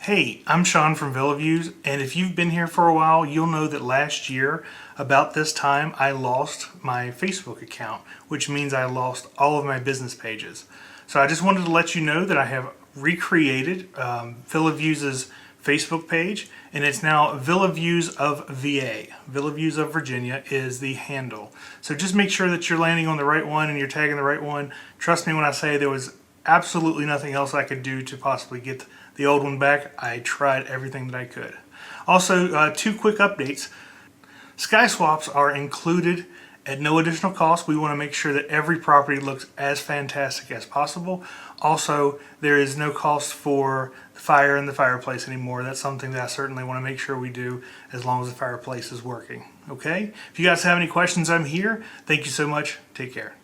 Hey, I'm Sean from Villa Views, and if you've been here for a while, you'll know that last year, about this time, I lost my Facebook account, which means I lost all of my business pages. So I just wanted to let you know that I have recreated Villa Views' Facebook page, and it's now Villa Views of VA. Villa Views of Virginia is the handle. So just make sure that you're landing on the right one and you're tagging the right one. Trust me when I say there was absolutely nothing else I could do to possibly get the old one back. I tried everything that I could. Also, two quick updates. Sky swaps are included at no additional cost. We want to make sure that every property looks as fantastic as possible. Also, there is no cost for the fire in the fireplace anymore. That's something that I certainly want to make sure we do as long as the fireplace is working. Okay? If you guys have any questions, I'm here. Thank you so much. Take care.